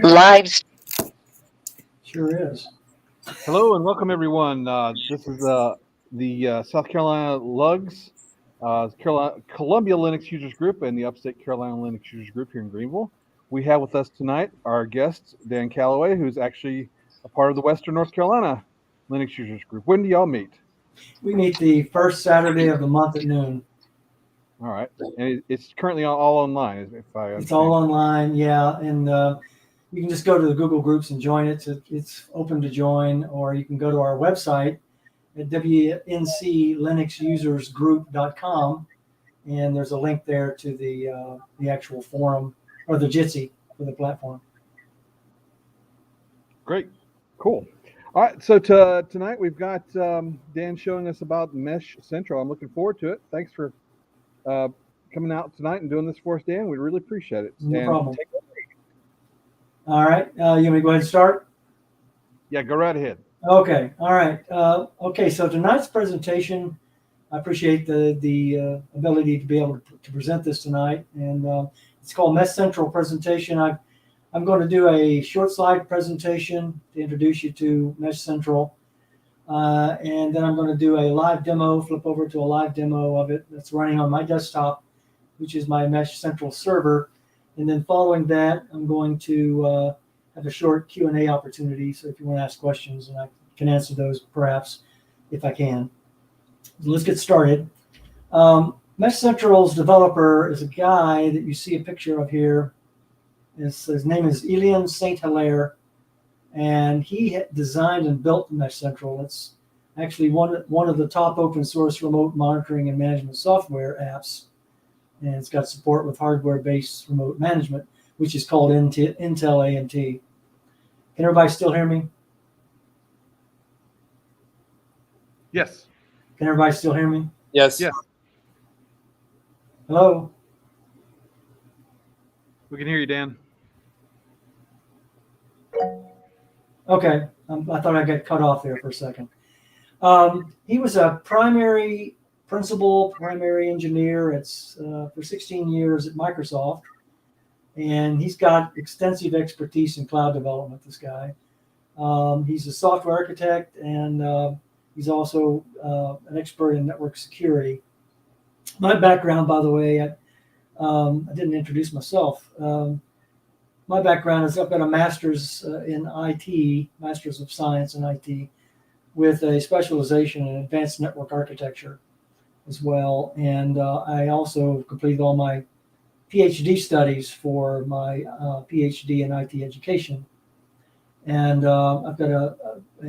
Lives. Sure is. Hello and welcome everyone. This is the South Carolina Lugs, Columbia Linux Users Group, and the Upstate Carolina Linux Users Group here in Greenville. We have with us tonight our guest Dan Calloway, who's actually a part of the Western North Carolina Linux Users Group. When do y'all meet? We meet the first Saturday of the month at noon. All right, and it's currently all online. If I understand. It's all online, yeah, and you can just go to the Google Groups and join it. It's open to join, or you can go to our website at wnclinuxusersgroup.com, and there's a link there to the actual forum or the Jitsi for the platform. Great, cool. All right, so tonight we've got Dan showing us about MeshCentral. I'm looking forward to it. Thanks for coming out tonight and doing this for us, Dan. We really appreciate it. No and problem. All right, you want me to go ahead and start? Yeah, go right ahead. Okay, all right. Okay, so tonight's presentation, I appreciate the ability to be able to present this tonight, and it's called MeshCentral presentation. I'm going to do a short slide presentation to introduce you to MeshCentral, and then I'm going to do a live demo, flip over to a live demo of it that's running on my desktop, which is my MeshCentral server. And then following that, I'm going to have a short Q&A opportunity. So if you want to ask questions, and I can answer those perhaps if I can. So let's get started. MeshCentral's developer is a guy that you see a picture of here. His name is Ylian Saint-Hilaire, and he designed and built MeshCentral. It's actually one of the top open source remote monitoring and management software apps. And it's got support with hardware-based remote management, which is called Intel AMT. Can everybody still hear me? Yes. Can everybody still hear me? Yes. Yes. Hello? We can hear you, Dan. Okay. I thought I got cut off there for a second. He was a primary engineer. It's for 16 years at Microsoft, and he's got extensive expertise in cloud development. This guy, he's a software architect, and he's also an expert in network security. My background, by the way, I didn't introduce myself. My background is I've got a master's in IT, Master's of Science in IT, with a specialization in advanced network architecture as well. And I also completed all my PhD studies for my PhD in IT education. And I've got a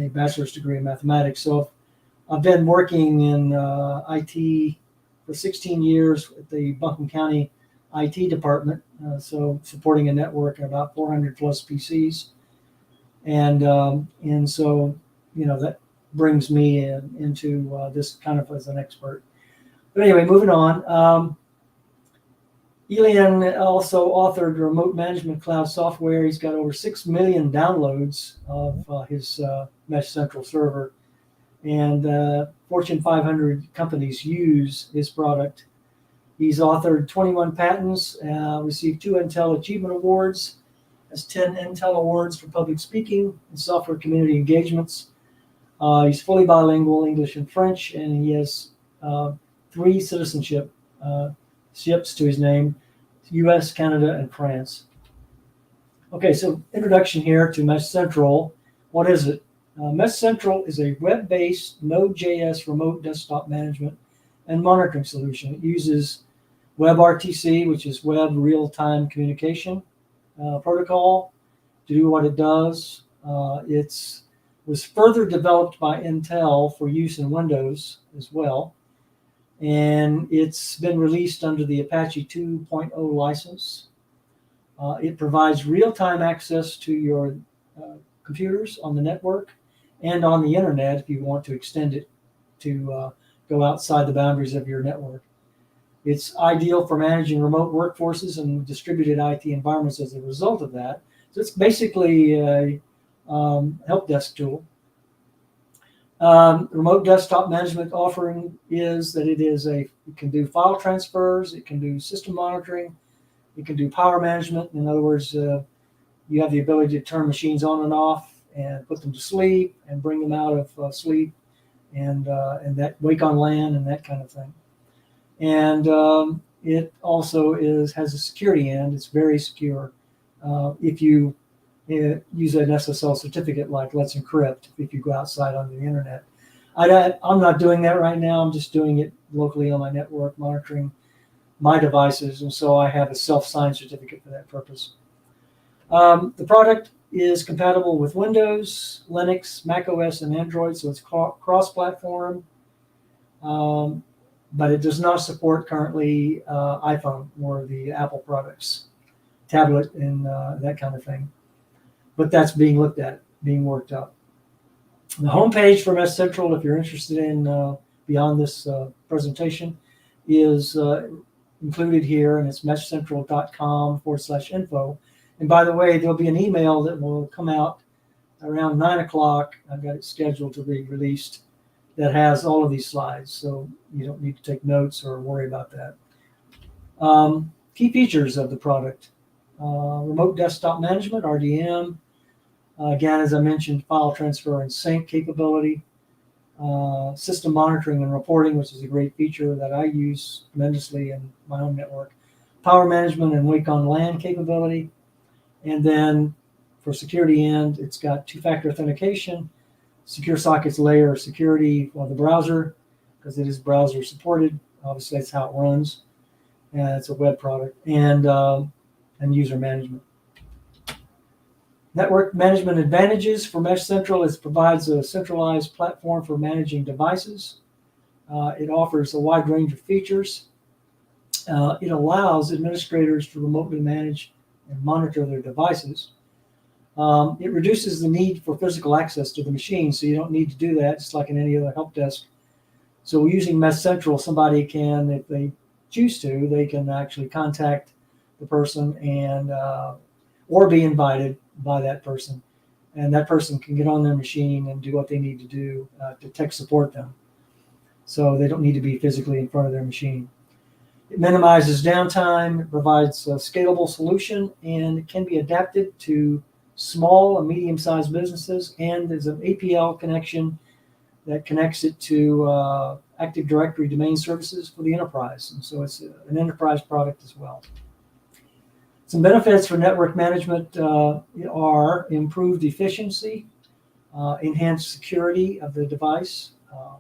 bachelor's degree in mathematics. So I've been working in IT for 16 years at the Buncombe County IT department, so supporting a network of about 400 plus PCs. And so, that brings me into this kind of as an expert. But anyway, moving on. Ylian also authored remote management cloud software. He's got over 6 million downloads of his MeshCentral server. And Fortune 500 companies use his product. He's authored 21 patents, received 2 Intel Achievement Awards, has 10 Intel Awards for public speaking and software community engagements. He's fully bilingual, English and French, and he has 3 citizenship ships to his name, US, Canada, and France. Okay, so introduction here to MeshCentral. What is it? MeshCentral is a web-based Node.js remote desktop management and monitoring solution. It uses WebRTC, which is Web Real-Time Communication Protocol, to do what it does. It was further developed by Intel for use in Windows as well. And it's been released under the Apache 2.0 license. It provides real-time access to your computers on the network and on the internet if you want to extend it to go outside the boundaries of your network. It's ideal for managing remote workforces and distributed IT environments as a result of that. So it's basically a help desk tool. Remote desktop management offering is that it can do file transfers, it can do system monitoring, it can do power management. In other words, You have the ability to turn machines on and off and put them to sleep and bring them out of sleep and that wake on LAN and that kind of thing. And it also has a security end. It's very secure. If you use an SSL certificate like Let's Encrypt, if you go outside on the internet. I'm not doing that right now. I'm just doing it locally on my network, monitoring my devices, and so I have a self-signed certificate for that purpose. The product is compatible with Windows, Linux, macOS, and Android, so it's cross-platform, but it does not support currently iPhone or the Apple products, tablet, and that kind of thing. But that's being looked at, being worked out. The homepage for MeshCentral, if you're interested in beyond this presentation, is included here, and it's meshcentral.com/info. And by the way, there'll be an email that will come out around 9 o'clock. I've got it scheduled to be released that has all of these slides, so you don't need to take notes or worry about that. Key features of the product: remote desktop management, RDM. Again, as I mentioned, file transfer and sync capability, system monitoring and reporting, which is a great feature that I use tremendously in my own network, power management and wake on LAN capability, and then for security end, it's got two-factor authentication, secure sockets layer security for the browser, because it is browser supported. Obviously, that's how it runs, and it's a web product, and user management. Network management advantages for MeshCentral is provides a centralized platform for managing devices. It offers a wide range of features. It allows administrators to remotely manage and monitor their devices. It reduces the need for physical access to the machine, so you don't need to do that, just like in any other help desk. So using MeshCentral, somebody can, if they choose to, they can actually contact the person and or be invited by that person, and that person can get on their machine and do what they need to do to tech support them. So they don't need to be physically in front of their machine. It minimizes downtime, it provides a scalable solution, and it can be adapted to small and medium-sized businesses, and there's an APL connection that connects it to Active Directory domain services for the enterprise, and so it's an enterprise product as well. Some benefits for network management are improved efficiency, enhanced security of the device,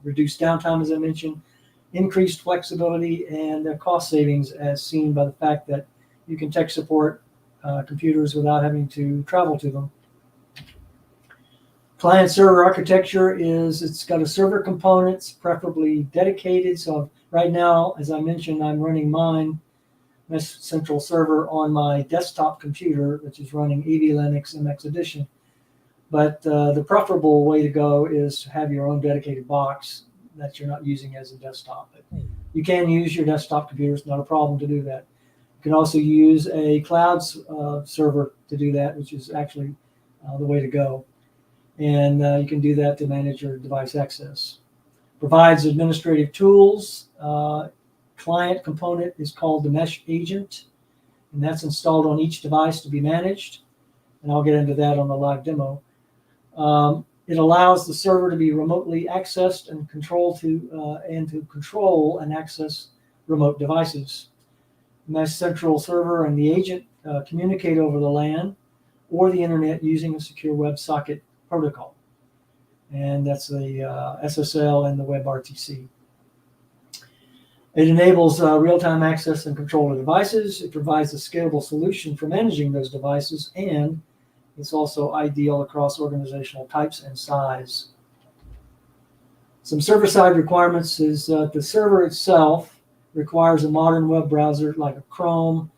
reduced downtime, as I mentioned, increased flexibility, and cost savings, as seen by the fact that you can tech support computers without having to travel to them. Client server architecture is, it's got a server components, preferably dedicated. So right now, as I mentioned, I'm running mine MeshCentral server on my desktop computer, which is running AV Linux MX Edition. But the preferable way to go is to have your own dedicated box that you're not using as a desktop. But you can use your desktop computer. It's not a problem to do that. You can also use a cloud server to do that, which is actually the way to go. And you can do that to manage your device access. Provides administrative tools. Client component is called the Mesh Agent, and that's installed on each device to be managed. And I'll get into that on the live demo. It allows the server to be remotely accessed and to control and access remote devices. MeshCentral server and the agent communicate over the LAN or the internet using a secure WebSocket protocol, and that's the SSL and the WebRTC. It enables real-time access and control of devices. It provides a scalable solution for managing those devices, and it's also ideal across organizational types and size. Some server-side requirements is the server itself requires a modern web browser like a Chrome,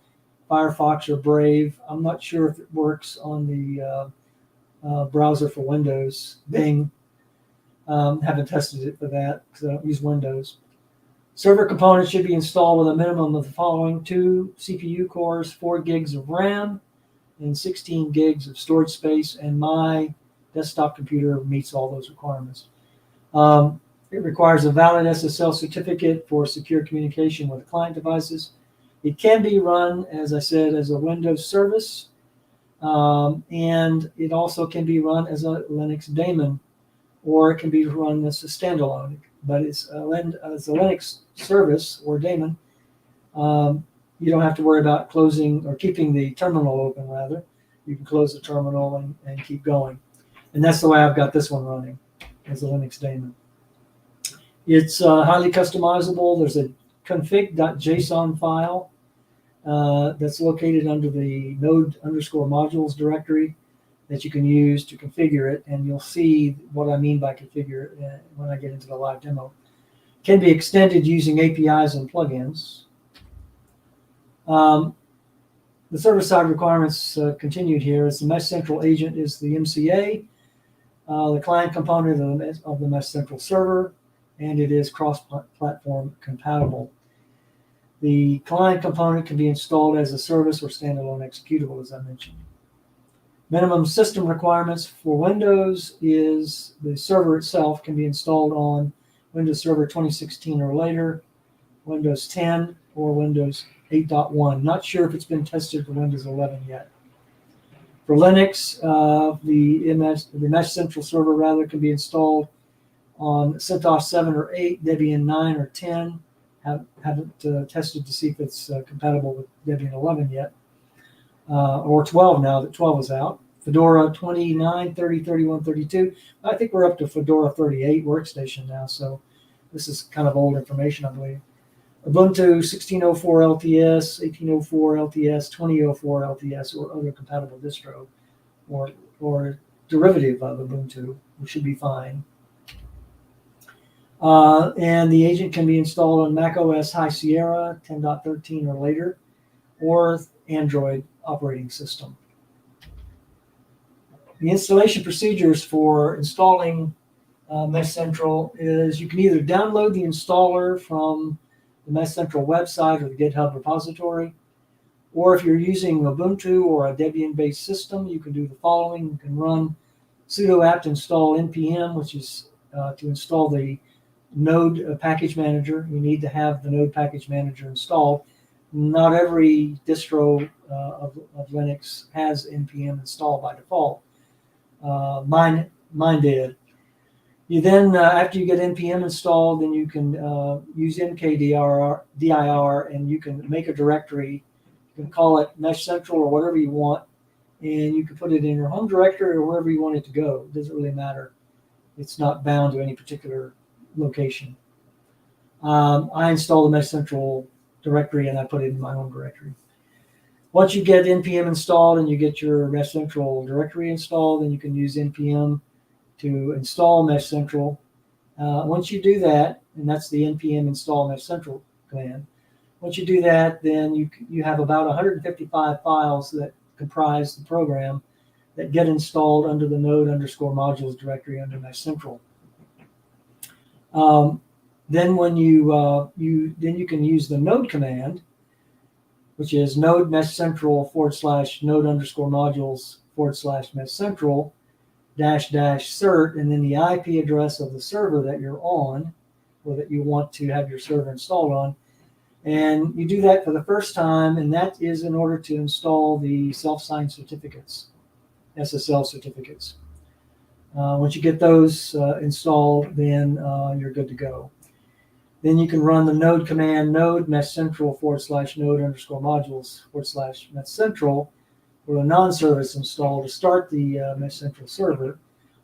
Firefox, or Brave. I'm not sure if it works on the browser for Windows, Bing. Haven't tested it for that because I don't use Windows. Server components should be installed with a minimum of the following: 2 CPU cores, 4 gigs of RAM, and 16 gigs of storage space, and my desktop computer meets all those requirements. It requires a valid SSL certificate for secure communication with client devices. It can be run, as I said, as a Windows service, And it also can be run as a Linux daemon, or it can be run as a standalone. But it's as a Linux service or daemon. You don't have to worry about closing or keeping the terminal open, rather. You can close the terminal and keep going. And that's the way I've got this one running, as a Linux daemon. It's highly customizable. There's a config.json file that's located under the node_modules directory that you can use to configure it. And you'll see what I mean by configure when I get into the live demo. It can be extended using APIs and plugins. The server-side requirements continued here. As the MeshCentral agent is the MCA, the client component of the MeshCentral server, and it is cross-platform compatible. The client component can be installed as a service or standalone executable, as I mentioned. Minimum system requirements for Windows is the server itself can be installed on Windows Server 2016 or later, Windows 10, or Windows 8.1. Not sure if it's been tested for Windows 11 yet. For Linux, the MeshCentral server rather can be installed on CentOS 7 or 8, Debian 9 or 10. Haven't tested to see if it's compatible with Debian 11 yet, or 12 now that 12 is out. Fedora 29, 30, 31, 32. I think we're up to Fedora 38 workstation now, so this is kind of old information, I believe. Ubuntu 16.04 LTS, 18.04 LTS, 20.04 LTS, or other compatible distro, or derivative of Ubuntu, which should be fine. And the agent can be installed on macOS High Sierra 10.13 or later, or Android operating system. The installation procedures for installing MeshCentral is you can either download the installer from the MeshCentral website or the GitHub repository, or if you're using Ubuntu or a Debian-based system, you can do the following. You can run sudo apt install npm, which is to install the Node package manager. You need to have the Node package manager installed. Not every distro of Linux has npm installed by default. Mine did. You then, after you get npm installed, then you can use mkdir, and you can make a directory. You can call it MeshCentral or whatever you want, and you can put it in your home directory or wherever you want it to go. It doesn't really matter. It's not bound to any particular location. I installed the MeshCentral directory and I put it in my home directory. Once you get npm installed and you get your MeshCentral directory installed, then you can use npm to install MeshCentral. Once you do that, and that's the npm install MeshCentral command. Once you do that, then you have about 155 files that comprise the program that get installed under the node_modules directory under MeshCentral. Then when you can use the node command, which is node meshcentral /node_modules/meshcentral --cert, and then the IP address of the server that you're on, or that you want to have your server installed on. And you do that for the first time, and that is in order to install the self-signed certificates, SSL certificates. Once you get those installed, then you're good to go. Then you can run the node command, node meshcentral /node_modules/meshcentral with a non-service install to start the MeshCentral server,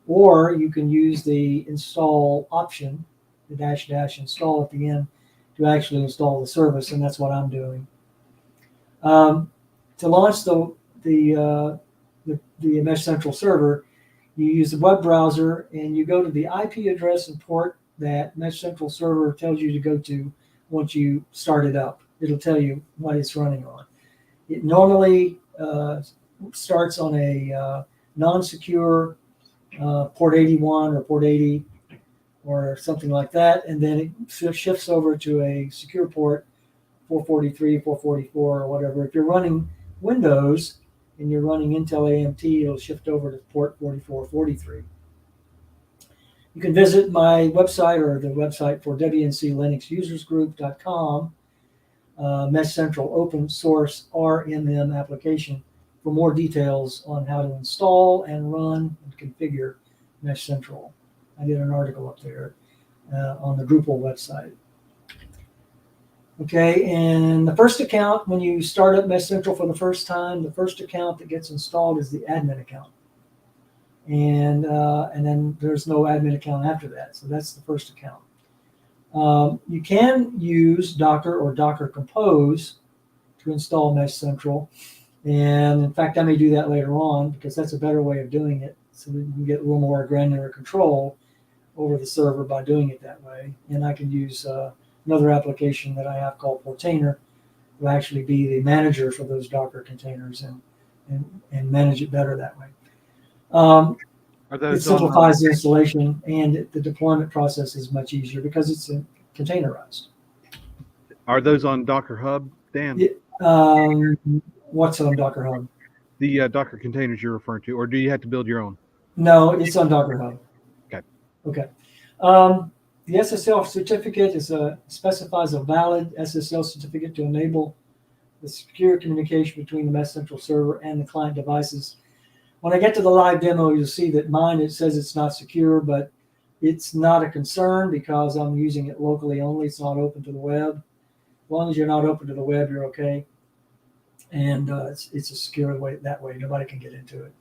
or you can use the install option, the -- install at the end, to actually install the service, and that's what I'm doing. To launch the MeshCentral server, you use the web browser and you go to the IP address and port that MeshCentral server tells you to go to once you start it up. It'll tell you what it's running on. It normally starts on a non-secure port 81 or port 80 or something like that, and then it shifts over to a secure port 443, 444, or whatever. If you're running Windows and you're running Intel AMT, it'll shift over to port 4443. You can visit my website or the website for WNCLinuxUsersGroup.com, MeshCentral open source RMM application for more details on how to install and run and configure MeshCentral. I did an article up there on the Drupal website. Okay, and the first account, when you start up MeshCentral for the first time, the first account that gets installed is the admin account. And then there's no admin account after that. So that's the first account. You can use Docker or Docker Compose to install MeshCentral. And in fact, I may do that later on because that's a better way of doing it. So we can get a little more granular control over the server by doing it that way. And I can use another application that I have called Portainer to actually be the manager for those Docker containers and manage it better that way. It simplifies the installation, and the deployment process is much easier because it's containerized. Are those on Docker Hub, Dan? What's on Docker Hub? The Docker containers you're referring to, or do you have to build your own? No, it's on Docker Hub. Okay. The SSL certificate specifies a valid SSL certificate to enable the secure communication between the MeshCentral server and the client devices. When I get to the live demo, you'll see that mine, it says it's not secure, but it's not a concern because I'm using it locally only. It's not open to the web. As long as you're not open to the web, you're okay. And it's a secure way that way. Nobody can get into it.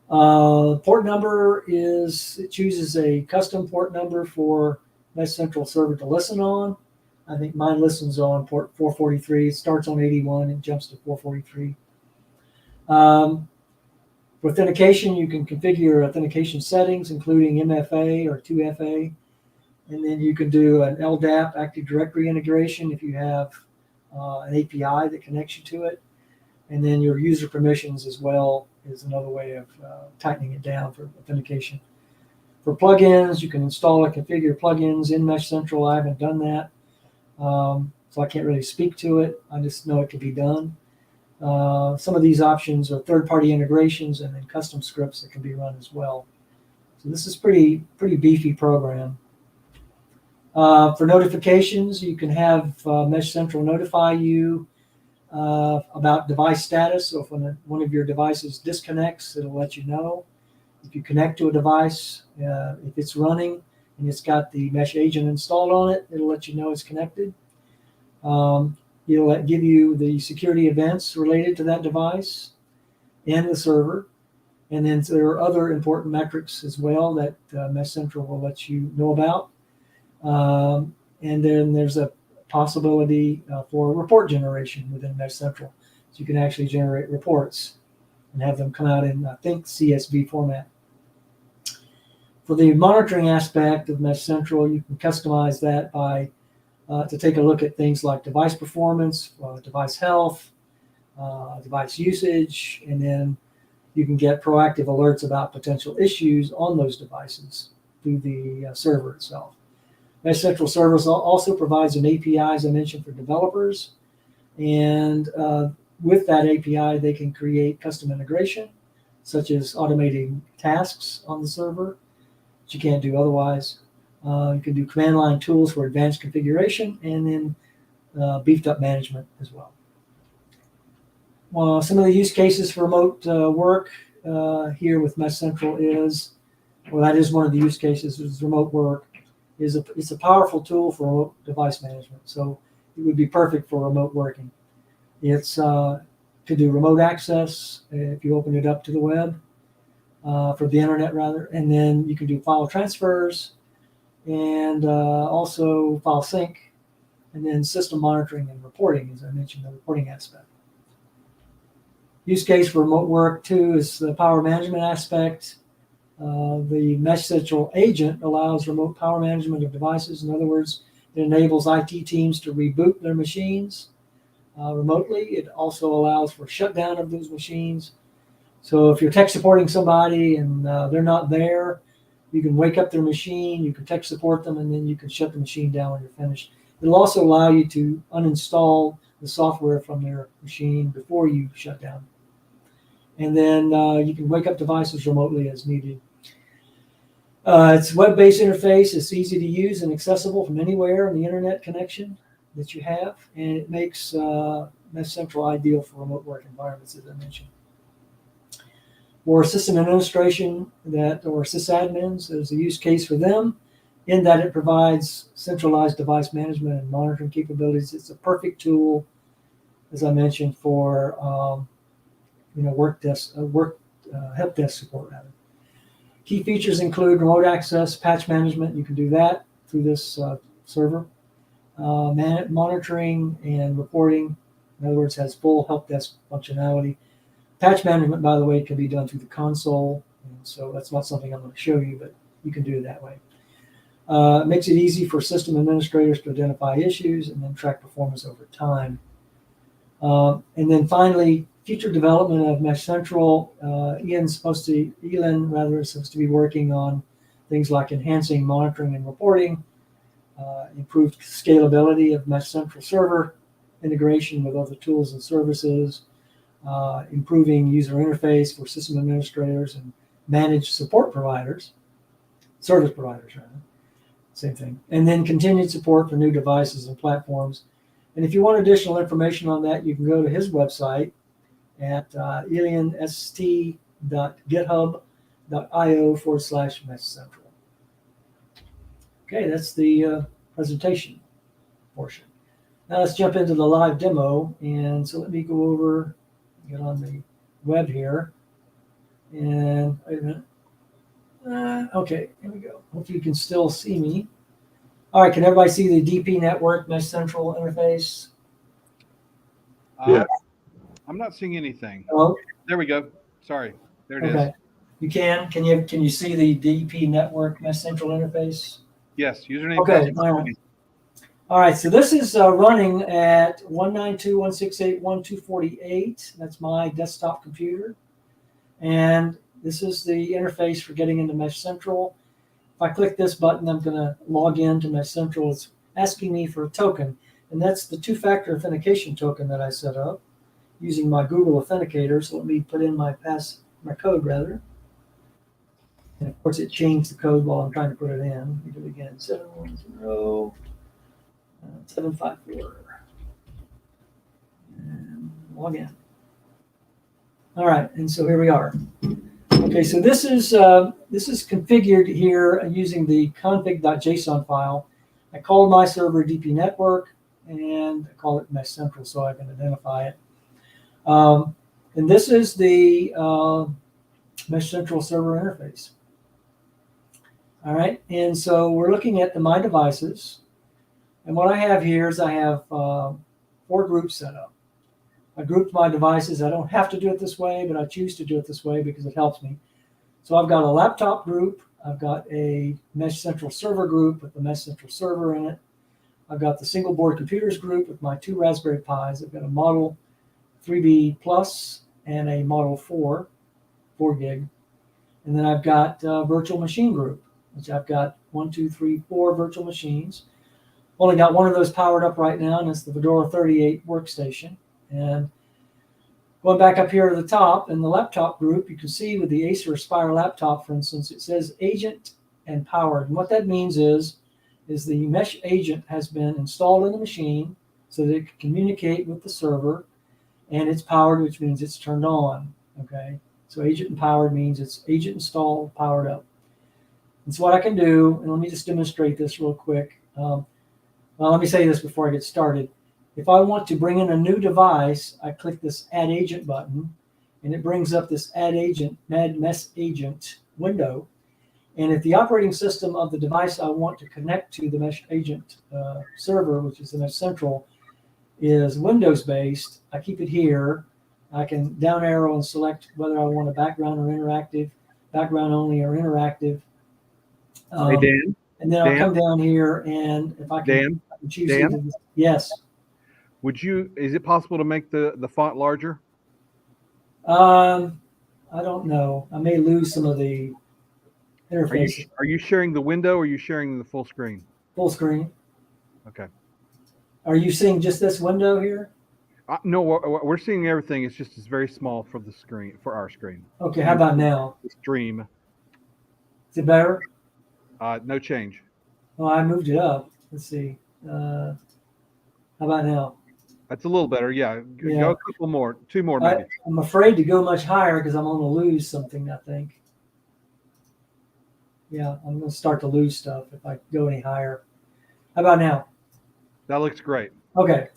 Port number it chooses a custom port number for MeshCentral server to listen on. I think mine listens on port 443. It starts on 81 and jumps to 443. For authentication, you can configure your authentication settings, including MFA or 2FA. And then you can do an LDAP, Active Directory integration, if you have an API that connects you to it. And then your user permissions as well is another way of tightening it down for authentication. For plugins, you can install and configure plugins in MeshCentral. I haven't done that, so I can't really speak to it. I just know it can be done. Some of these options are third-party integrations and then custom scripts that can be run as well. So this is pretty beefy program. For notifications, you can have MeshCentral notify you about device status. So if one of your devices disconnects, it'll let you know. If you connect to a device, if it's running and it's got the Mesh agent installed on it, it'll let you know it's connected. It'll give you the security events related to that device and the server. And then there are other important metrics as well that MeshCentral will let you know about. And then there's a possibility for report generation within MeshCentral. So you can actually generate reports and have them come out in, I think, CSV format. For the monitoring aspect of MeshCentral, you can customize that by to take a look at things like device performance, device health, device usage, and then you can get proactive alerts about potential issues on those devices through the server itself. MeshCentral Service also provides an API, as I mentioned, for developers. And with that API, they can create custom integration, such as automating tasks on the server, which you can't do otherwise. You can do command line tools for advanced configuration, and then beefed up management as well. Some of the use cases for remote work here with MeshCentral that is one of the use cases, is remote work. It's a powerful tool for remote device management. So it would be perfect for remote working. It's to do remote access if you open it up to the web, for the internet rather, and then you can do file transfers and also file sync, and then system monitoring and reporting, as I mentioned, the reporting aspect. Use case for remote work too is the power management aspect. The MeshCentral agent allows remote power management of devices. In other words, it enables IT teams to reboot their machines remotely. It also allows for shutdown of those machines. So if you're tech supporting somebody and they're not there, you can wake up their machine, you can tech support them, and then you can shut the machine down when you're finished. It'll also allow you to uninstall the software from their machine before you shut down. And then you can wake up devices remotely as needed. It's a web-based interface. It's easy to use and accessible from anywhere in the internet connection that you have, and it makes MeshCentral ideal for remote work environments, as I mentioned. For system administration or sysadmins, there's a use case for them in that it provides centralized device management and monitoring capabilities. It's a perfect tool, as I mentioned, for help desk support rather. Key features include remote access, patch management. You can do that through this server. Monitoring and reporting. In other words, has full help desk functionality. Patch management, by the way, can be done through the console. And so that's not something I'm going to show you, but you can do it that way. Makes it easy for system administrators to identify issues and then track performance over time. And then finally, future development of MeshCentral. Ylian's supposed to be working on things like enhancing monitoring and reporting, improved scalability of MeshCentral server, integration with other tools and services, improving user interface for system administrators and managed support providers, service providers, rather. Same thing. And then continued support for new devices and platforms. And if you want additional information on that, you can go to his website at ylianst.github.io/MeshCentral. Okay, that's the presentation portion. Now let's jump into the live demo. And so let me go over, get on the web here. And wait a minute. Okay, here we go. Hopefully you can still see me. All right, can everybody see the DP network MeshCentral interface? Yeah. I'm not seeing anything. Hello? There we go. Sorry. There it is. Okay. You can? Can you see the DP network MeshCentral interface? Yes. Username. Okay. All right. So this is running at 192.168.1.248. That's my desktop computer. And this is the interface for getting into MeshCentral. If I click this button, I'm going to log in to MeshCentral. It's asking me for a token. And that's the two-factor authentication token that I set up using my Google Authenticator. So let me put in my code rather. And of course, it changed the code while I'm trying to put it in. Let me do it again. 710-754. And log in. All right, and so here we are. Okay, so this is configured here using the config.json file. I called my server DP network, and I call it MeshCentral so I can identify it. And this is the MeshCentral server interface. All right, and so we're looking at the My Devices. And what I have here is I have 4 groups set up. I grouped my devices. I don't have to do it this way, but I choose to do it this way because it helps me. So I've got a laptop group. I've got a MeshCentral server group with the MeshCentral server in it. I've got the single board computers group with my 2 Raspberry Pis. I've got a Model 3B Plus and a Model 4 gig. And then I've got a virtual machine group, which I've got 1, 2, 3, 4 virtual machines. Only got one of those powered up right now, and it's the Fedora 38 workstation. And going back up here to the top in the laptop group, you can see with the Acer Aspire laptop, for instance, it says agent and powered. And what that means is the Mesh agent has been installed in the machine so that it can communicate with the server, and it's powered, which means it's turned on. Okay, so agent and powered means it's agent installed, powered up. And so what I can do, and let me just demonstrate this real quick. Well, let me say this before I get started. If I want to bring in a new device, I click this Add Agent button, and it brings up this Add Mesh Agent window. And if the operating system of the device I want to connect to the Mesh Agent server, which is the MeshCentral, is Windows-based, I keep it here. I can down arrow and select whether I want a background or interactive, background only or interactive. Hey, Dan. And then I'll come down here, and if I can, I can choose either. Yes. Is it possible to make the font larger? I don't know. I may lose some of the interfaces. Are you sharing the window or are you sharing the full screen? Full screen. Okay. Are you seeing just this window here? No, we're seeing everything. It's just very small for the screen, for our screen. Okay, how about now? Stream. Is it better? No change. Oh, I moved it up. Let's see. How about now? That's a little better. Yeah. Yeah. Go a couple more. 2 more, maybe. I'm afraid to go much higher because I'm going to lose something, I think. Yeah, I'm going to start to lose stuff if I go any higher. How about now? That looks great. Okay.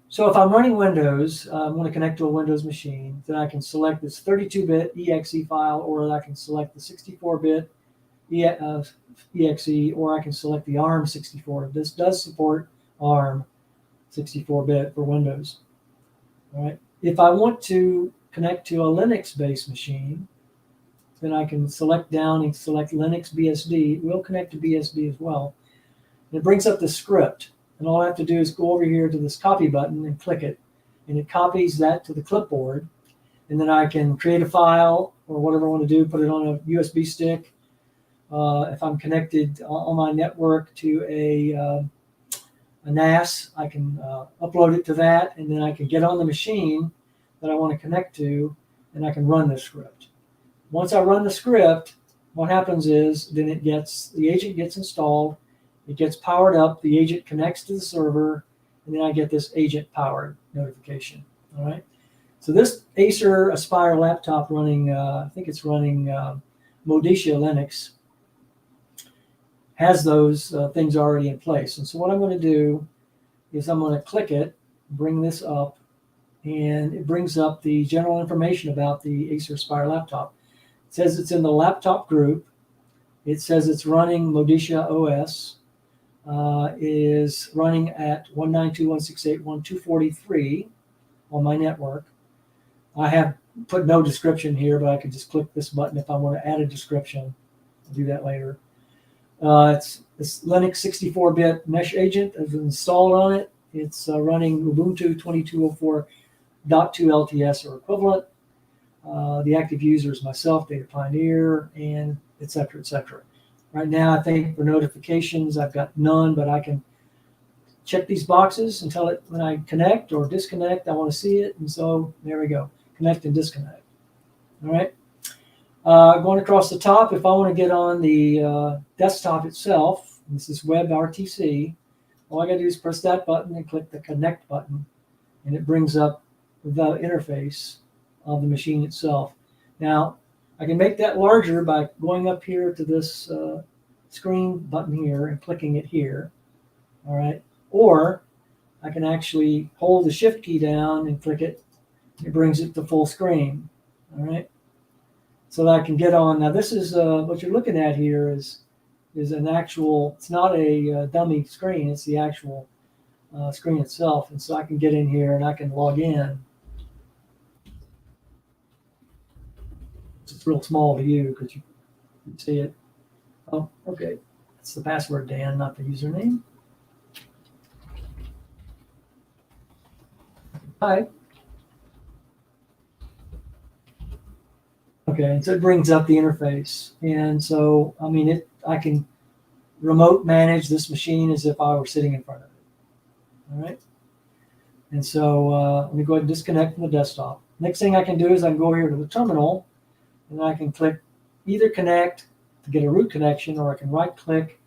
So if I'm running Windows, I want to connect to a Windows machine, then I can select this 32-bit exe file, or I can select the 64-bit exe, or I can select the ARM 64. This does support ARM 64-bit for Windows. All right. If I want to connect to a Linux-based machine, then I can select down and select Linux BSD. It will connect to BSD as well. And it brings up the script. And all I have to do is go over here to this copy button and click it. And it copies that to the clipboard. And then I can create a file or whatever I want to do, put it on a USB stick. If I'm connected on my network to a NAS, I can upload it to that. And then I can get on the machine that I want to connect to, and I can run the script. Once I run the script, what happens is then the agent gets installed, it gets powered up, the agent connects to the server, and then I get this agent powered notification. All right. So this Acer Aspire laptop running, I think it's running Modiccia Linux, has those things already in place. And so what I'm going to do is I'm going to click it, bring this up, and it brings up the general information about the Acer Aspire laptop. It says it's in the laptop group. It says it's running Modiccia OS. Is running at 192.168.1.243 on my network. I have put no description here, but I can just click this button if I want to add a description. I'll do that later. It's Linux 64-bit mesh agent is installed on it. It's running Ubuntu 22.04.2 LTS or equivalent. The active user is myself, Data Pioneer, and et cetera, et cetera. Right now, I think for notifications, I've got none, but I can check these boxes and tell it when I connect or disconnect, I want to see it. And so there we go, connect and disconnect. All right. Going across the top, if I want to get on the desktop itself, this is WebRTC, all I got to do is press that button and click the connect button, and it brings up the interface of the machine itself. Now, I can make that larger by going up here to this screen button here and clicking it here. All right. Or I can actually hold the shift key down and click it. It brings it to full screen. All right. So that I can get on. Now this is what you're looking at here is an actual, it's not a dummy screen. It's the actual screen itself. And so I can get in here and I can log in. It's real small to you because you can see it. Oh, okay. That's the password, Dan, not the username. Hi. Okay, and so it brings up the interface. And so, I mean, I can remote manage this machine as if I were sitting in front of it. All right. And so let me go ahead and disconnect from the desktop. Next thing I can do is I can go here to the terminal, and I can click either connect to get a root connection, or I can right click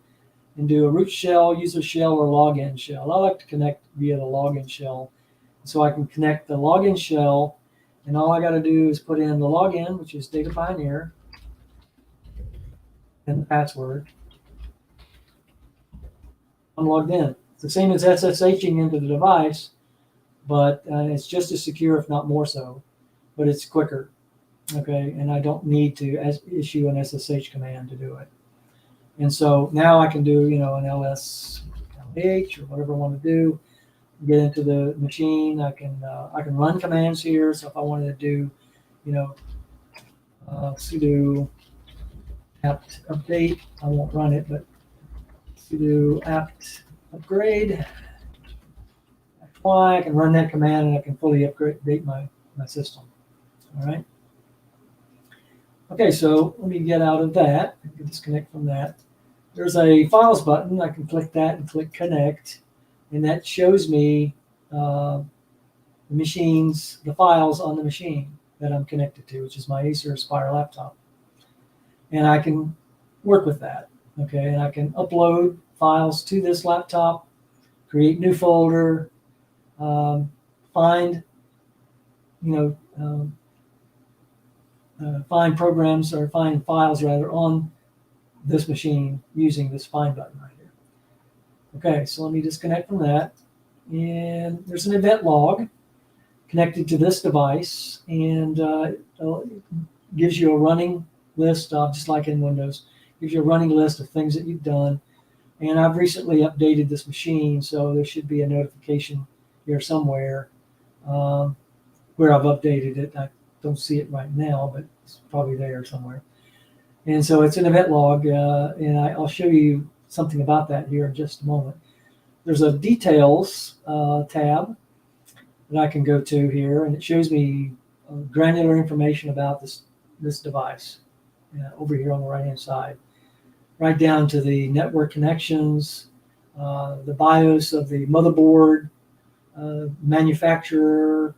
and do a root shell, user shell, or login shell. I like to connect via the login shell. So I can connect the login shell, and all I got to do is put in the login, which is Data Pioneer, and the password. I'm logged in. It's the same as SSHing into the device, but it's just as secure, if not more so, but it's quicker. Okay, and I don't need to issue an SSH command to do it. And so now I can do, an LSH or whatever I want to do. Get into the machine. I can run commands here. So if I wanted to do, sudo apt update, I won't run it, but sudo apt upgrade. I can run that command and I can fully update my system. All right. Okay, so let me get out of that. I can disconnect from that. There's a files button. I can click that and click connect, and that shows me the files on the machine that I'm connected to, which is my Acer Aspire laptop. And I can work with that. Okay, and I can upload files to this laptop, create new folder, find, find programs or find files rather on this machine using this find button right here. Okay, so let me disconnect from that. And there's an event log connected to this device, and it gives you a running list of, just like in Windows, gives you a running list of things that you've done. And I've recently updated this machine, so there should be a notification here somewhere where I've updated it. I don't see it right now, but it's probably there somewhere. And so it's an event log, and I'll show you something about that here in just a moment. There's a details tab that I can go to here, and it shows me granular information about this device over here on the right hand side, right down to the network connections, the BIOS of the motherboard, manufacturer,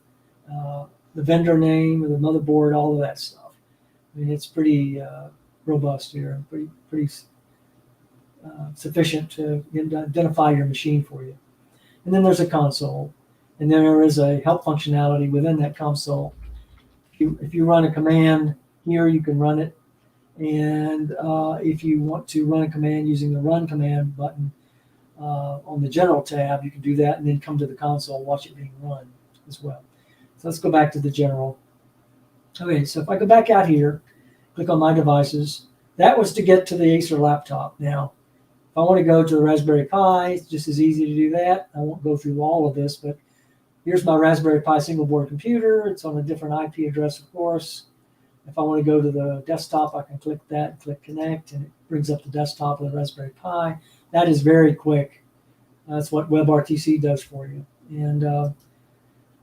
the vendor name of the motherboard, all of that stuff. I mean, it's pretty robust here, pretty sufficient to identify your machine for you. And then there's a console, and there is a help functionality within that console. If you run a command here, you can run it. And if you want to run a command using the Run Command button on the General tab, you can do that and then come to the console, watch it being run as well. So let's go back to the General. Okay, so if I go back out here, click on My Devices, that was to get to the Acer laptop. Now, if I want to go to the Raspberry Pi, it's just as easy to do that. I won't go through all of this, but here's my Raspberry Pi single board computer. It's on a different IP address, of course. If I want to go to the desktop, I can click that, click Connect, and it brings up the desktop of the Raspberry Pi. That is very quick. That's what WebRTC does for you. And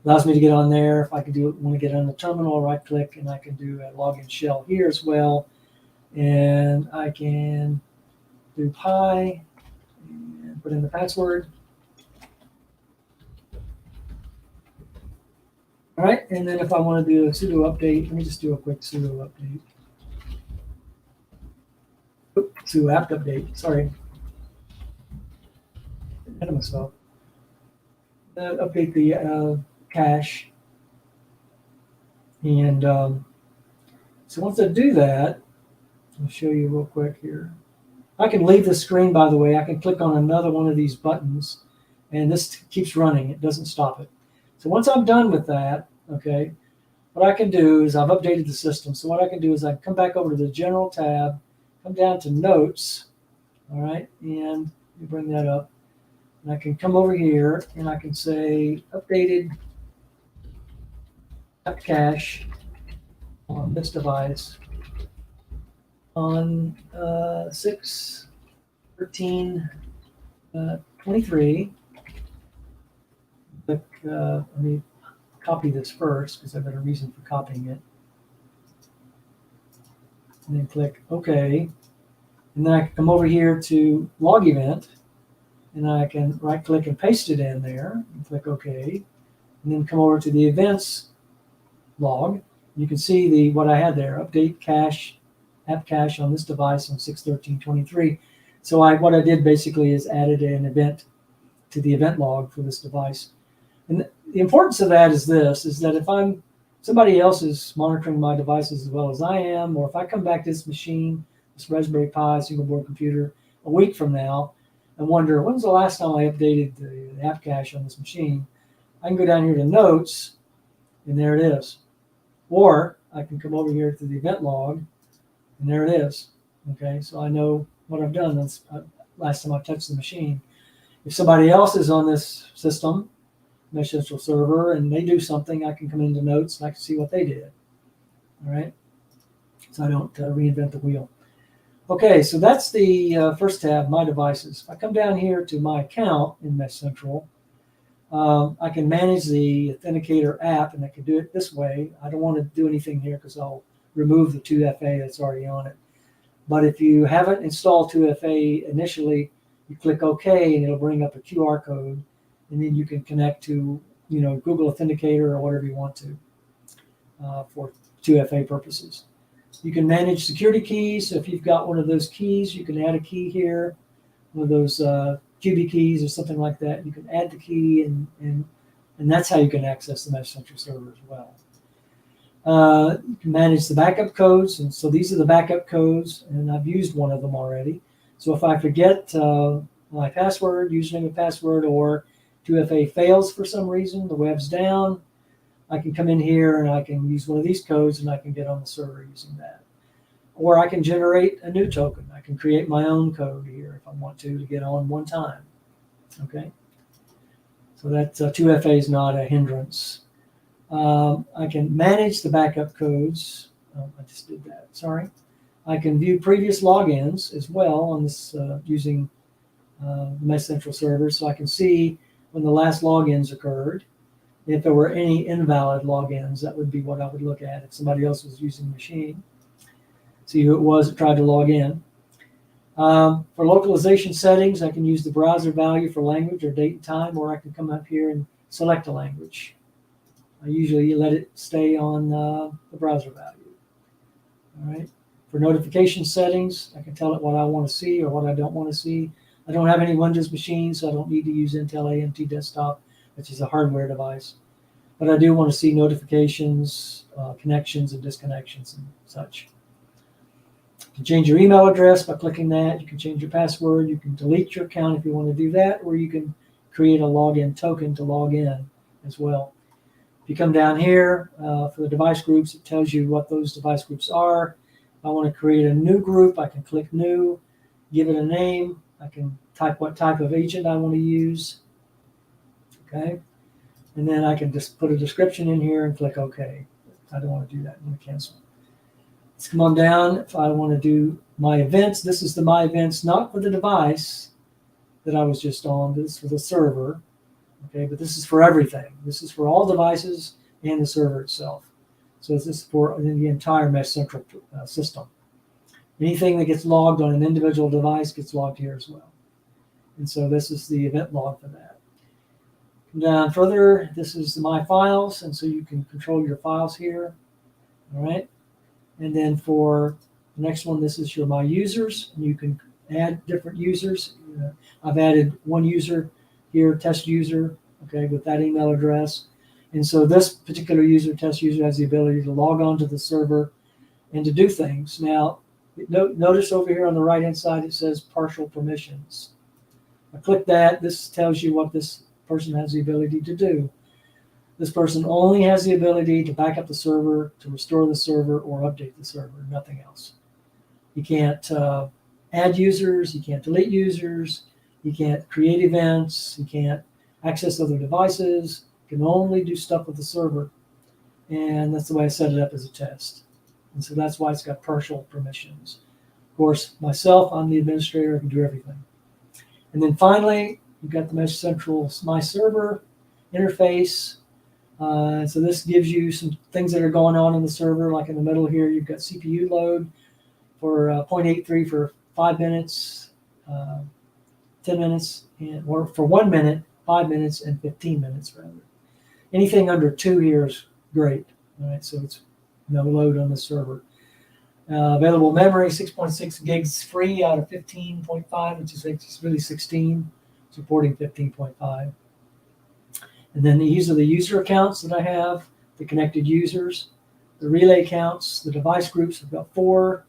allows me to get on there. If I can want to get on the terminal, right click, and I can do a login shell here as well. And I can do Pi and put in the password. All right, and then if I want to do a sudo update, let me just do a quick sudo update. Oops, sudo apt update, sorry. Ahead of myself. Update the cache. And so once I do that, I'll show you real quick here. I can leave the screen, by the way. I can click on another one of these buttons, and this keeps running. It doesn't stop it. So once I'm done with that, okay, what I can do is I've updated the system. So what I can do is I can come back over to the General tab, come down to Notes, all right, and you bring that up. And I can come over here, and I can say Updated App Cache on this device on 6/13/23. Let me copy this first because I've got a reason for copying it. And then click OK. And then I can come over here to Log Event, and I can right click and paste it in there and click OK. And then come over to the Events log. You can see what I had there, Update Cache, App Cache on this device on 6/13/23. So what I did basically is added an event to the event log for this device. And the importance of that is that if somebody else is monitoring my devices as well as I am, or if I come back to this machine, this Raspberry Pi single board computer, a week from now, and wonder, when's the last time I updated the app cache on this machine, I can go down here to Notes, and there it is. Or I can come over here to the event log, and there it is. Okay, so I know what I've done. That's last time I touched the machine. If somebody else is on this system, MeshCentral server, and they do something, I can come into Notes and I can see what they did. All right, so I don't reinvent the wheel. Okay, so that's the first tab, My Devices. If I come down here to My Account in MeshCentral, I can manage the Authenticator app, and I can do it this way. I don't want to do anything here because I'll remove the 2FA that's already on it. But if you haven't installed 2FA initially, you click OK, and it'll bring up a QR code, and then you can connect to Google Authenticator or whatever you want to for 2FA purposes. You can manage security keys. So if you've got one of those keys, you can add a key here, one of those QB keys or something like that. You can add the key and And that's how you can access the MeshCentral server as well. You can manage the backup codes. And so these are the backup codes, and I've used one of them already. So if I forget my password, username and password, or 2FA fails for some reason, the web's down, I can come in here and I can use one of these codes and I can get on the server using that. Or I can generate a new token. I can create my own code here if I want to get on one time. Okay. So that 2FA is not a hindrance. I can manage the backup codes. Oh, I just did that. Sorry. I can view previous logins as well on this using the MeshCentral server, so I can see when the last logins occurred. If there were any invalid logins, that would be what I would look at if somebody else was using the machine. See who it was that tried to log in. For localization settings, I can use the browser value for language or date and time, or I can come up here and select a language. I usually let it stay on the browser value. All right. For notification settings, I can tell it what I want to see or what I don't want to see. I don't have any Windows machines, so I don't need to use Intel AMT desktop, which is a hardware device. But I do want to see notifications, connections and disconnections and such. You can change your email address by clicking that. You can change your password. You can delete your account if you want to do that, or you can create a login token to log in as well. If you come down here for the device groups, it tells you what those device groups are. If I want to create a new group, I can click new, give it a name. I can type what type of agent I want to use. Okay. And then I can just put a description in here and click OK. I don't want to do that. I'm going to cancel. Let's come on down. If I want to do my events, this is the my events, not for the device that I was just on. This is for the server. Okay, but this is for everything. This is for all devices and the server itself. So this is for the entire MeshCentral system. Anything that gets logged on an individual device gets logged here as well. And so this is the event log for that. Come down further, this is the My Files, and so you can control your files here. All right. And then for the next one, this is your My Users, and you can add different users. I've added one user here, test user, okay, with that email address. And so this particular user, test user, has the ability to log on to the server and to do things. Now, notice over here on the right-hand side, it says partial permissions. I click that. This tells you what this person has the ability to do. This person only has the ability to back up the server, to restore the server, or update the server, nothing else. You can't add users. You can't delete users. You can't create events. You can't access other devices. You can only do stuff with the server. And that's the way I set it up as a test. And so that's why it's got partial permissions. Of course, myself, I'm the administrator. I can do everything. And then finally, you've got the MeshCentral My Server interface. So this gives you some things that are going on in the server. Like in the middle here, you've got CPU load for 0.83 for 5 minutes, 10 minutes, or for 1 minute, 5 minutes, and 15 minutes rather. Anything under 2 here is great. All right, so it's no load on the server. Available memory, 6.6 gigs free out of 15.5, which is really 16, supporting 15.5. And then these are the user accounts that I have, the connected users, the relay counts, the device groups. I've got 4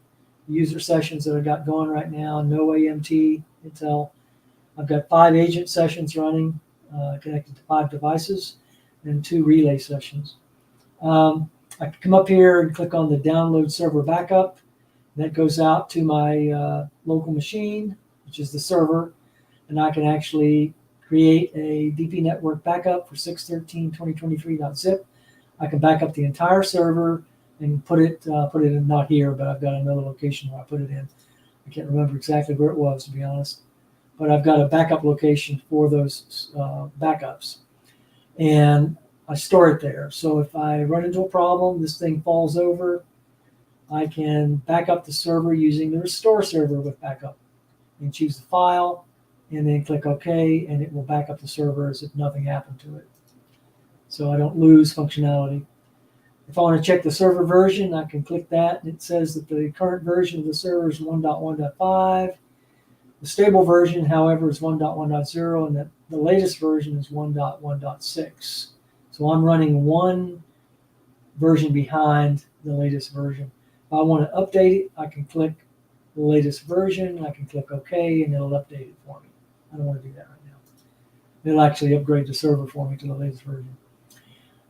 user sessions that I've got going right now, no AMT, Intel. I've got 5 agent sessions running, connected to 5 devices, and 2 relay sessions. I can come up here and click on the download server backup. That goes out to my local machine, which is the server, and I can actually create a DP network backup for 6.13.2023.zip. I can back up the entire server and put it in, not here, but I've got another location where I put it in. I can't remember exactly where it was, to be honest, but I've got a backup location for those backups, and I store it there. So if I run into a problem, this thing falls over, I can back up the server using the restore server with backup, and choose the file, and then click OK, and it will back up the server as if nothing happened to it. So I don't lose functionality. If I want to check the server version, I can click that, and it says that the current version of the server is 1.1.5. The stable version, however, is 1.1.0, and that the latest version is 1.1.6. So I'm running one version behind the latest version. If I want to update it, I can click the latest version, I can click OK, and it'll update it for me. I don't want to do that right now. It'll actually upgrade the server for me to the latest version.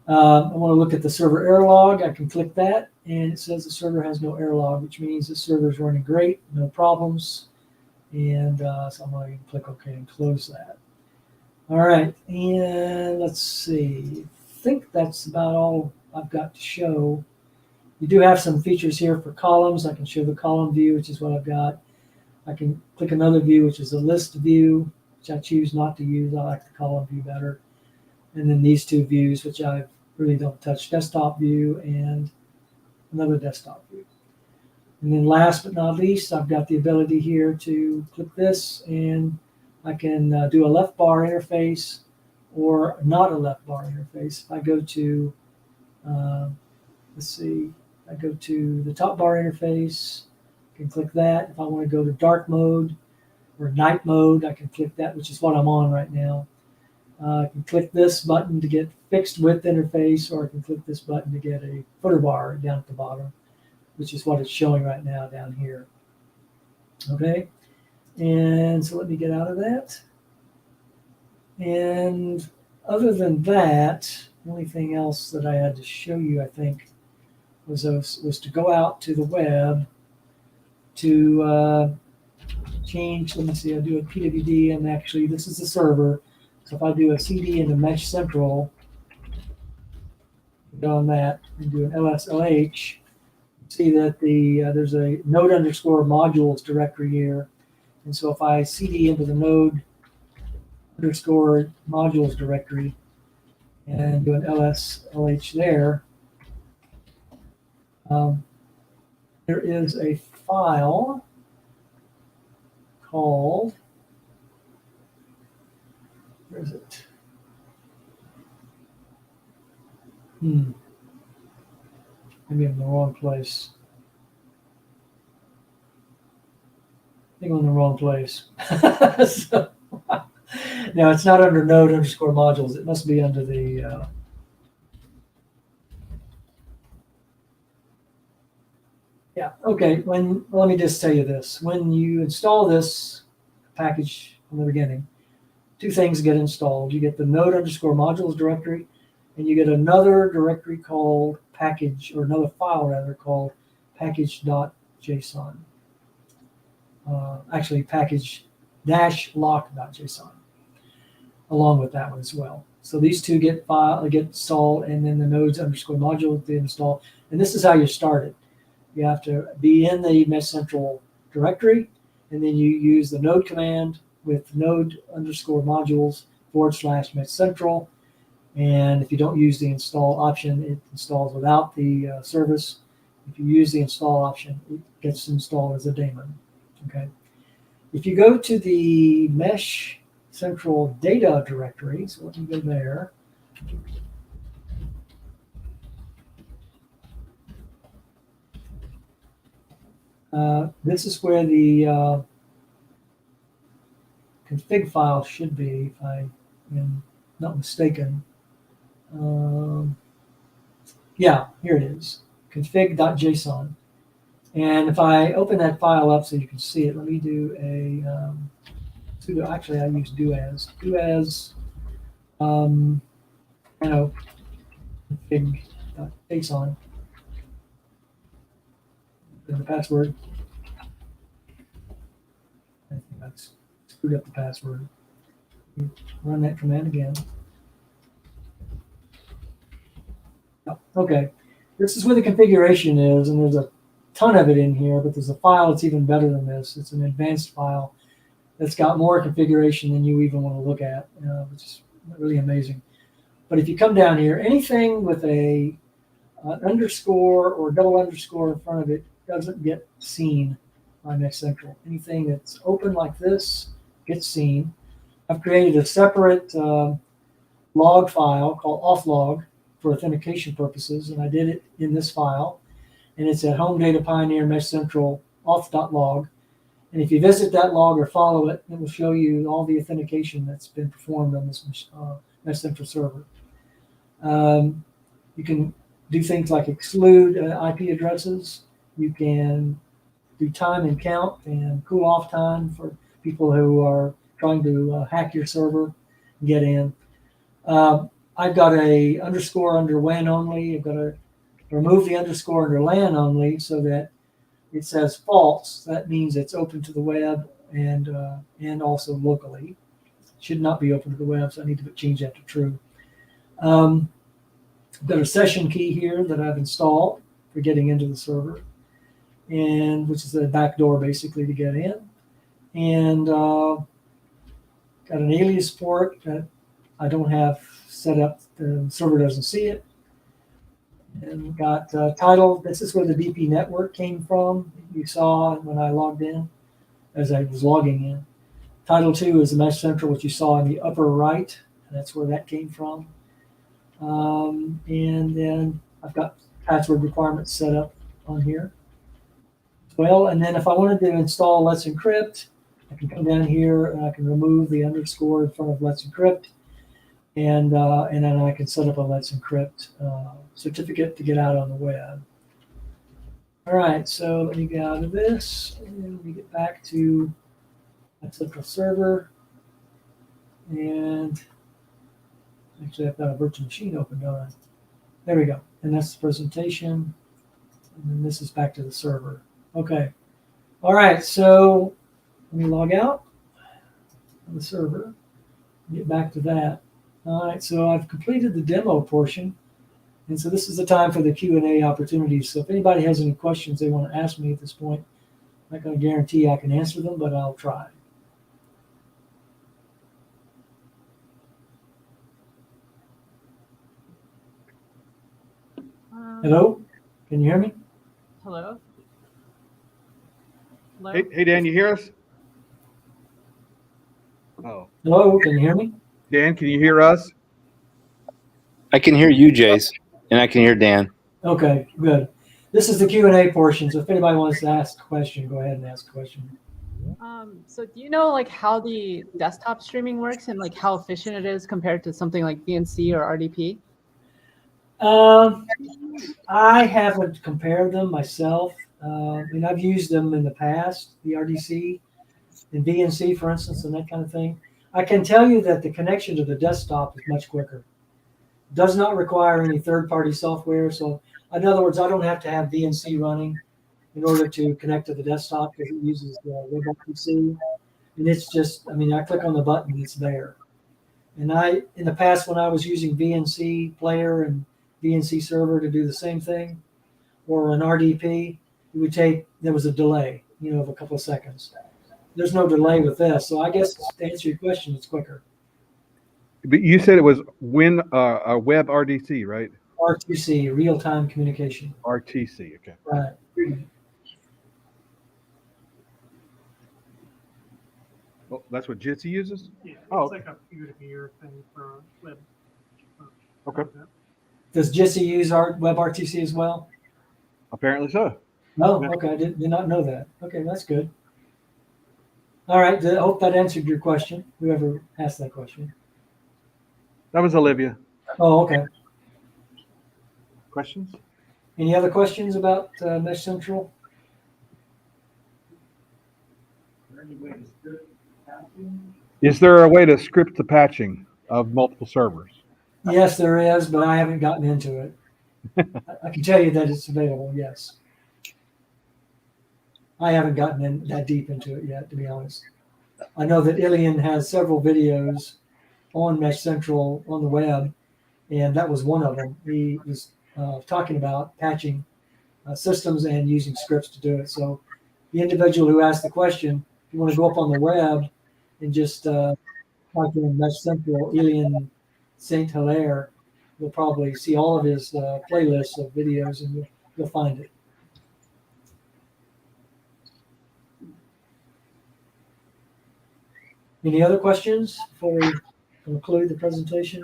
I want to look at the server error log. I can click that, and it says the server has no error log, which means the server is running great, no problems. And so I'm going to click OK and close that. All right, and let's see. I think that's about all I've got to show. You do have some features here for columns. I can show the column view, which is what I've got. I can click another view, which is a list view, which I choose not to use. I like the column view better. And then these two views, which I really don't touch, desktop view and another desktop view. And then last but not least, I've got the ability here to click this, and I can do a left bar interface or not a left bar interface. If I go to, let's see, I go to the top bar interface, I can click that. If I want to go to dark mode or night mode, I can click that, which is what I'm on right now. I can click this button to get fixed width interface, or I can click this button to get a footer bar down at the bottom, which is what it's showing right now down here. Okay, and so let me get out of that. And other than that, the only thing else that I had to show you, I think, was to go out to the web to change. Let me see, I do a PWD, and actually this is the server. So if I do a CD into MeshCentral, go on that and do an LSLH, see that there's a node underscore modules directory here. And so if I CD into the node underscore modules directory and do an LSLH there, there is a file called, where is it? Maybe I'm in the wrong place. I think I'm in the wrong place. So, no, it's not under node underscore modules. It must be under the yeah, okay. Let me just tell you this. When you install this package from the beginning, two things get installed. You get the node underscore modules directory, and you get another directory called package, or another file rather, called package.json. Actually, package-lock.json, along with that one as well. So these two get installed, and then the nodes underscore module get installed. And this is how you start it. You have to be in the MeshCentral directory, and then you use the node command with node underscore modules /MeshCentral. And if you don't use the install option, it installs without the service. If you use the install option, it gets installed as a daemon. Okay. If you go to the MeshCentral data directory, so let me go there. This is where the config file should be, if I am not mistaken. Yeah, here it is, config.json. And if I open that file up so you can see it, let me do a sudo. Actually, I use doas. Config.json. And the password. I think I screwed up the password. Run that command again. Oh, okay, this is where the configuration is, and there's a ton of it in here, but there's a file that's even better than this. It's an advanced file that's got more configuration than you even want to look at, which is really amazing. But if you come down here, anything with an underscore or double underscore in front of it doesn't get seen by MeshCentral. Anything that's open like this gets seen. I've created a separate log file called offlog for authentication purposes, and I did it in this file. And it's at home data pioneer MeshCentral auth.log. And if you visit that log or follow it, it will show you all the authentication that's been performed on this MeshCentral server. You can do things like exclude IP addresses. You can do time and count and cool off time for people who are trying to hack your server and get in. I've got a underscore under WAN only. I've got to remove the underscore under LAN only so that it says false. That means it's open to the web and also locally. It should not be open to the web, so I need to change that to true. I've got a session key here that I've installed for getting into the server, and which is the back door basically to get in. And got an alias port that I don't have set up. The server doesn't see it. And got title. This is where the DP network came from. You saw when I logged in, as I was logging in. Title 2 is the MeshCentral, which you saw in the upper right. That's where that came from. And then I've got password requirements set up on here as well. And then if I wanted to install Let's Encrypt, I can come down here and I can remove the underscore in front of Let's Encrypt. And then I can set up a Let's Encrypt certificate to get out on the web. All right, so let me get out of this and let me get back to my central server. And actually, I've got a virtual machine open, don't I? There we go. And that's the presentation. And then this is back to the server. Okay. All right, so let me log out of the server. Get back to that. All right, so I've completed the demo portion. And so this is the time for the Q&A opportunities. So if anybody has any questions they want to ask me at this point, I'm not going to guarantee I can answer them, but I'll try. Hello? Can you hear me? Hello? Hello? Hey, Dan, you hear us? Oh. Hello, can you hear me? Dan, can you hear us? I can hear you, Jace, and I can hear Dan. Okay, good. This is the Q&A portion, so if anybody wants to ask a question, go ahead and ask a question. So do you know like how the desktop streaming works and like how efficient it is compared to something like VNC or RDP? I haven't compared them myself. And I've used them in the past, the RDC and VNC, for instance, and that kind of thing. I can tell you that the connection to the desktop is much quicker. Does not require any third-party software. So in other words, I don't have to have VNC running in order to connect to the desktop because it uses the WebRTC. And it's just, I mean, I click on the button, it's there. And in the past, when I was using VNC Player and VNC Server to do the same thing, or an RDP, there was a delay, of a couple of seconds. There's no delay with this. So I guess to answer your question, it's quicker. But you said it was a web RDC, right? RTC, real-time communication. RTC, okay. Right. Well, that's what Jitsi uses? Yeah, Oh, it's like a peer-to-peer thing for web. Okay. Does Jitsi use WebRTC as well? Apparently so. No, okay, I did not know that. Okay, that's good. All right, I hope that answered your question, whoever asked that question. That was Olivia. Oh, okay. Questions? Any other questions about MeshCentral? Is there a way to script the patching of multiple servers? Yes, there is, but I haven't gotten into it. I can tell you that it's available, yes. I haven't gotten that deep into it yet, to be honest. I know that Ylian has several videos on MeshCentral on the web, and that was one of them. He was talking about patching systems and using scripts to do it. So the individual who asked the question, if you want to go up on the web and just type in MeshCentral Ylian Saint-Hilaire, you'll probably see all of his playlists of videos, and you'll find it. Any other questions before we conclude the presentation?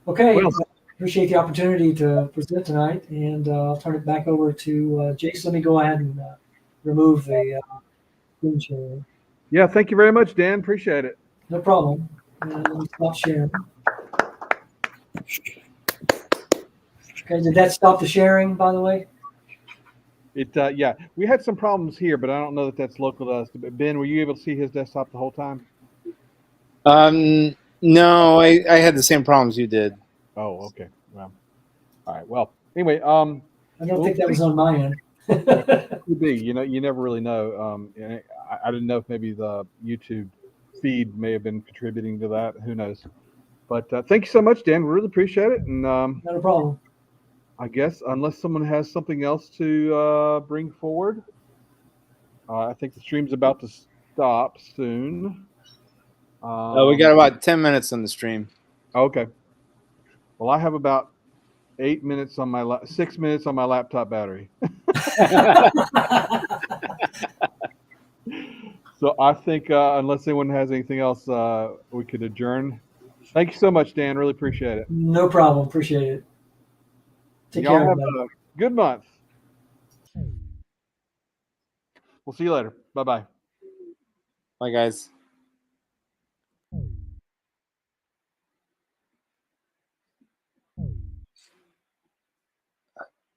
Okay, Well, appreciate the opportunity to present tonight, and I'll turn it back over to Jason. Let me go ahead and remove the screen share. yeah, thank you very much, Dan. Appreciate it. No problem. Let me stop sharing. Okay, did that stop the sharing, by the way? Yeah, we had some problems here, but I don't know that that's local to us. Ben, were you able to see his desktop the whole time? No, I had the same problems you did. Oh, okay. Well, all right. Well, anyway, I don't think that was on my end. could be. You never really know. And I didn't know if maybe the YouTube feed may have been contributing to that. Who knows? But thank you so much, Dan. We really appreciate it. And Not a problem. I guess unless someone has something else to bring forward, I think the stream's about to stop soon. We got about 10 minutes on the stream. Okay. Well, I have about 6 minutes on my laptop battery. So I think unless anyone has anything else, we could adjourn. Thank you so much, Dan. Really appreciate it. No problem. Appreciate it. Take Y'all care, have everybody. a good month. We'll see you later. Bye-bye. Bye, guys.